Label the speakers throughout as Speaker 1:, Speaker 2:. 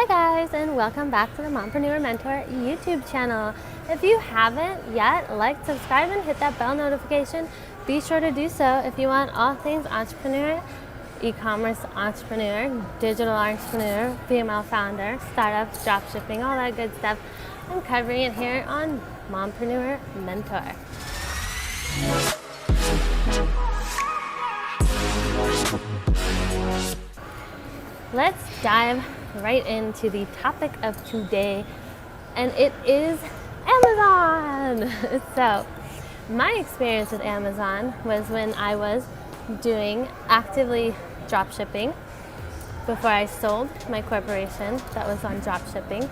Speaker 1: Hey guys, and welcome back to the Mompreneur Mentor YouTube channel. If you haven't yet, like, subscribe, and hit that bell notification. Be sure to do so if you want all things entrepreneur, e-commerce entrepreneur, digital entrepreneur, female founder, startups, dropshipping, all that good stuff. I'm covering it here on Mompreneur Mentor. Let's dive right into the topic of today, and it is Amazon. So my experience with Amazon was when I was doing actively dropshipping before I sold my corporation that was on dropshipping,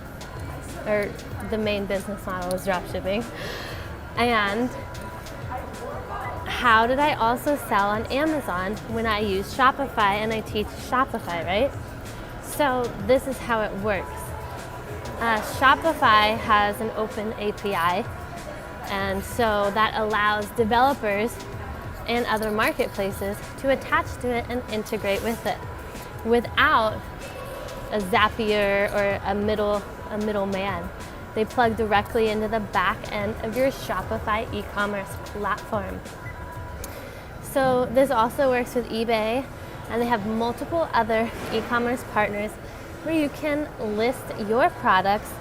Speaker 1: or the main business model was dropshipping. And how did I also sell on Amazon when I use Shopify and I teach Shopify, right? So this is how it works. Shopify has an open API, and so that allows developers and other marketplaces to attach to it and integrate with it without a Zapier or a middleman. They plug directly into the back end of your Shopify ECommerce platform. So this also works with eBay, and they have multiple other e-commerce partners where you can list your products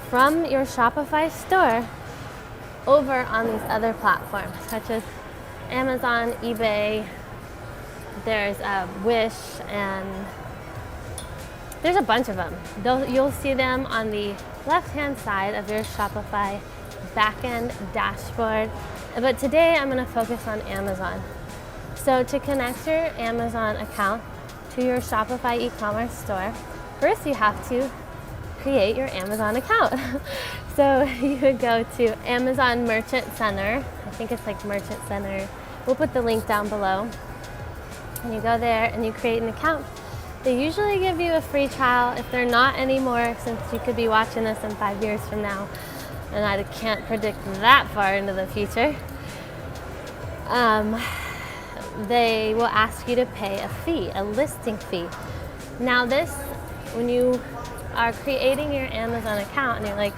Speaker 1: from your Shopify store over on these other platforms, such as Amazon, eBay, there's Wish, and there's a bunch of them. You'll see them on the left-hand side of your Shopify backend dashboard. But today I'm going to focus on Amazon. So to connect your Amazon account to your Shopify e-commerce store, first you have to create your Amazon account. So you would go to Amazon Merchant Center. I think it's like Merchant Center. We'll put the link down below. And you go there and you create an account. They usually give you a free trial. If they're not anymore, since you could be watching this in 5 years from now, and I can't predict that far into the future, they will ask you to pay a fee, a listing fee. Now this, when you are creating your Amazon account and you're like,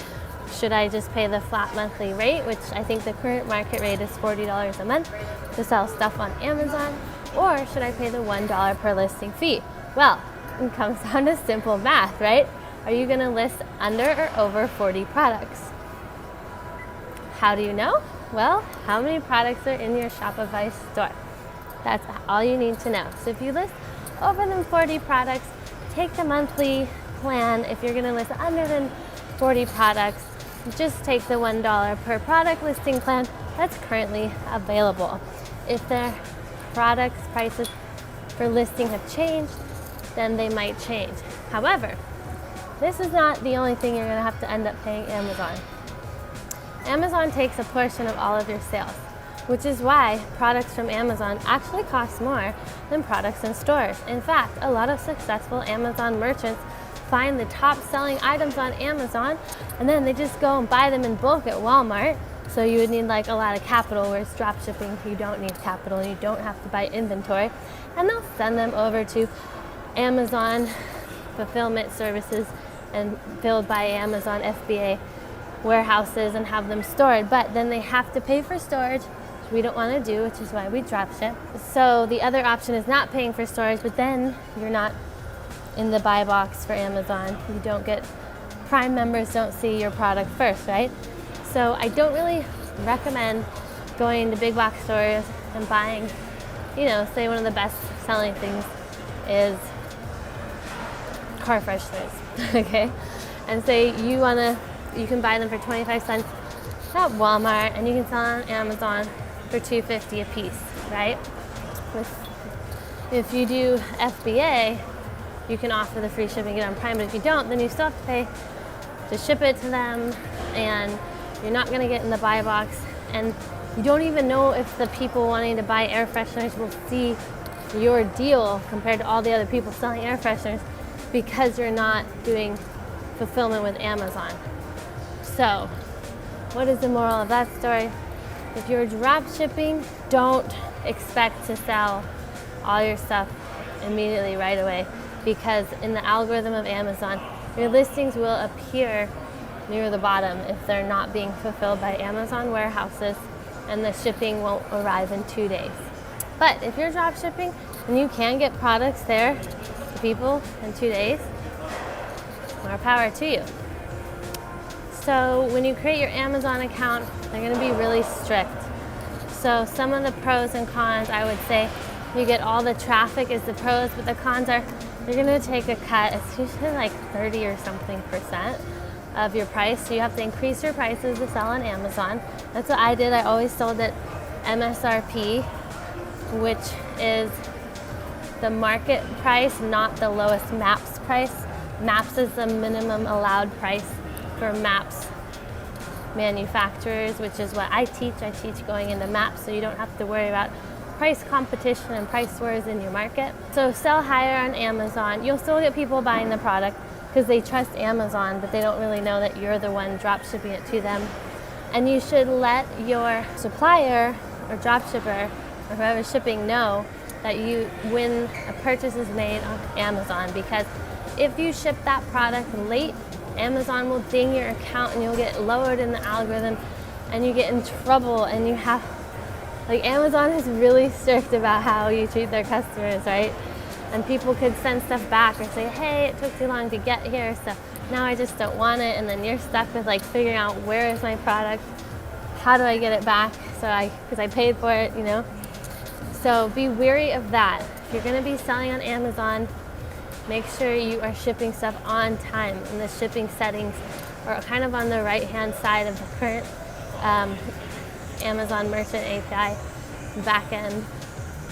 Speaker 1: should I just pay the flat monthly rate, which I think the current market rate is $40 a month to sell stuff on Amazon, or should I pay the $1 per listing fee? Well, it comes down to simple math, right? Are you gonna list under or over 40 products? How do you know? Well, how many products are in your Shopify store? That's all you need to know. So if you list over than 40 products, take the monthly plan. If you're gonna list under than 40 products, just take the $1 per product listing plan that's currently available. If the products prices for listing have changed, then they might change. However, this is not the only thing you're gonna have to end up paying Amazon. Amazon takes a portion of all of your sales, which is why products from Amazon actually cost more than products in stores. In fact, a lot of successful Amazon merchants find the top selling items on Amazon, and then they just go and buy them in bulk at Walmart. So you would need like a lot of capital, whereas dropshipping, you don't need capital and you don't have to buy inventory. And they'll send them over to Amazon fulfillment services and filled by Amazon FBA warehouses and have them stored. But then they have to pay for storage, which we don't want to do, which is why we dropship. So the other option is not paying for storage, but then you're not in the buy box for Amazon. You don't get, Prime members don't see your product first, right? So I don't really recommend going to big box stores and buying, say one of the best selling things is car fresheners, okay? And say you can buy them for 25 cents at Walmart, and you can sell on Amazon for $2.50 a piece, right? If you do FBA, you can offer the free shipping on Prime, but if you don't, then you still have to pay to ship it to them, and you're not gonna get in the buy box, and you don't even know if the people wanting to buy air fresheners will see your deal compared to all the other people selling air fresheners, because you're not doing fulfillment with Amazon. So, what is the moral of that story? If you're drop shipping, don't expect to sell all your stuff immediately right away, because in the algorithm of Amazon, your listings will appear near the bottom if they're not being fulfilled by Amazon warehouses, and the shipping won't arrive in 2 days. But if you're drop shipping and you can get products there to people in 2 days, more power to you. So when you create your Amazon account, they're going to be really strict. So some of the pros and cons, I would say, you get all the traffic is the pros, but the cons are you're going to take a cut. It's usually like 30 or something % of your price. So you have to increase your prices to sell on Amazon. That's what I did. I always sold at MSRP, which is the market price, not the lowest MAPS price. MAPS is the minimum allowed price for MAPS manufacturers, which is what I teach. I teach going into MAPS, so you don't have to worry about price competition and price wars in your market. So sell higher on Amazon. You'll still get people buying the product because they trust Amazon, but they don't really know that you're the one drop shipping it to them. And you should let your supplier or drop shipper or whoever's shipping know that when a purchase is made on Amazon, because if you ship that product late, Amazon will ding your account and you'll get lowered in the algorithm and you get in trouble, and you have, like, Amazon is really strict about how you treat their customers, right? And people could send stuff back or say, hey, it took too long to get here, so now I just don't want it. And then you're stuck with like figuring out, where is my product? How do I get it back? Because I paid for it, you know? So be wary of that. If you're gonna be selling on Amazon, make sure you are shipping stuff on time, and the shipping settings are kind of on the right-hand side of the current Amazon Merchant API backend,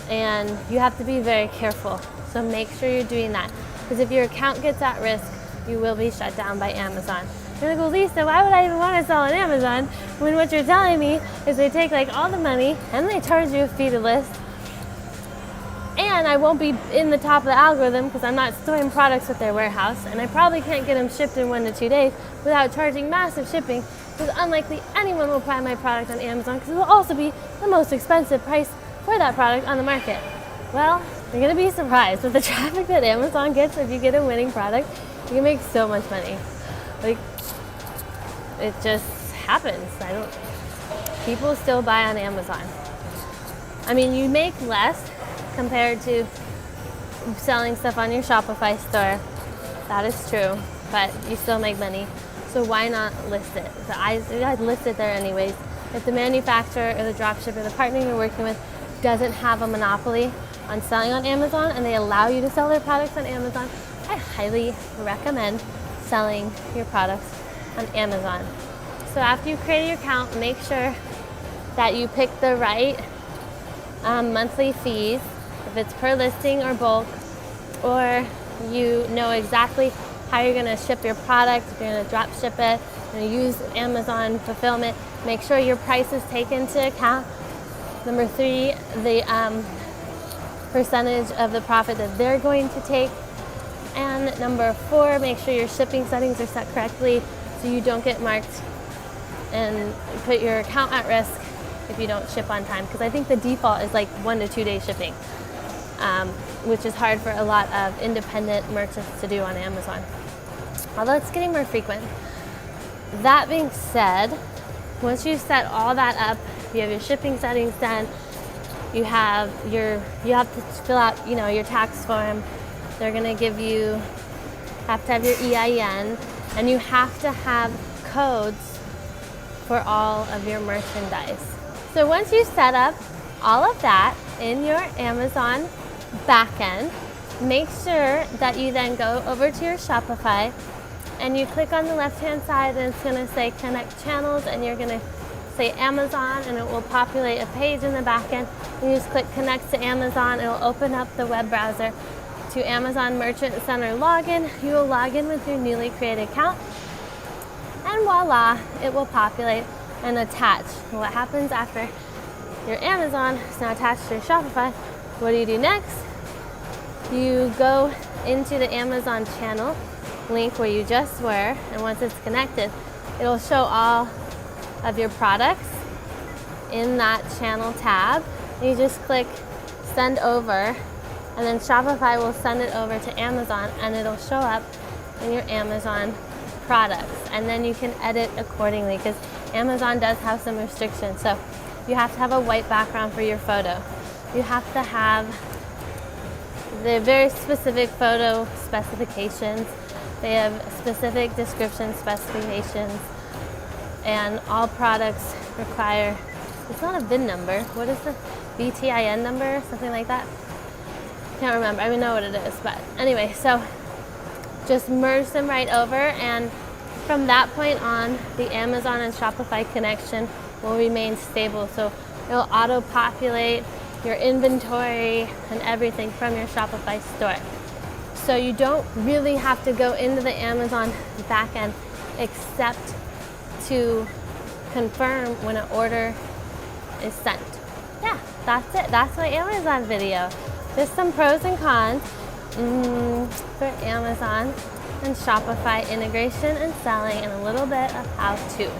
Speaker 1: and you have to be very careful. So make sure you're doing that, because if your account gets at risk, you will be shut down by Amazon. You're like, well, Lisa, why would I even want to sell on Amazon when what you're telling me is they take like all the money and they charge you a fee to list, and I won't be in the top of the algorithm because I'm not storing products at their warehouse, and I probably can't get them shipped in 1 to 2 days without charging massive shipping, because unlikely anyone will buy my product on Amazon, because it will also be the most expensive price for that product on the market. Well, you're going to be surprised with the traffic that Amazon gets. If you get a winning product, you can make so much money. Like, it just happens. People still buy on Amazon. I mean, you make less compared to selling stuff on your Shopify store. That is true, but you still make money. So why not list it? So I'd list it there anyways. If the manufacturer or the dropshipper, the partner you're working with, doesn't have a monopoly on selling on Amazon and they allow you to sell their products on Amazon, I highly recommend selling your products on Amazon. So after you create your account, make sure that you pick the right monthly fees, if it's per listing or bulk, or you know exactly how you're going to ship your product, if you're going to drop ship it, you're going to use Amazon fulfillment. Make sure your price is taken into account. Number 3, the percentage of the profit that they're going to take. And number 4, make sure your shipping settings are set correctly so you don't get marked and put your account at risk if you don't ship on time. Because I think the default is like 1 to 2 day shipping, which is hard for a lot of independent merchants to do on Amazon, although it's getting more frequent. That being said, once you set all that up, you have your shipping settings done, you have to fill out, your tax form. They're going to have to have your EIN, and you have to have codes for all of your merchandise. So once you set up all of that in your Amazon backend, make sure that you then go over to your Shopify and you click on the left-hand side, and it's going to say Connect Channels, and you're going to say Amazon, and it will populate a page in the backend. You just click Connect to Amazon. It will open up the web browser to Amazon Merchant Center login. You will log in with your newly created account, and voila, it will populate and attach. What happens after your Amazon is now attached to your Shopify? What do you do next? You go into the Amazon channel link where you just were, and once it's connected, it'll show all of your products in that channel tab. You just click send over, and then Shopify will send it over to Amazon, and it'll show up in your Amazon products, and then you can edit accordingly because Amazon does have some restrictions. So you have to have a white background for your photo. You have to have the very specific photo specifications. They have specific description specifications, and all products require, it's not a VIN number, what is the VTIN number, something like that? Can't remember, I know what it is, but anyway, so just merge them right over, and from that point on, the Amazon and Shopify connection will remain stable. So it'll auto-populate your inventory and everything from your Shopify store. So you don't really have to go into the Amazon backend except to confirm when an order is sent. Yeah, that's it. That's my Amazon video. Just some pros and cons for Amazon and Shopify integration and selling, and a little bit of how to.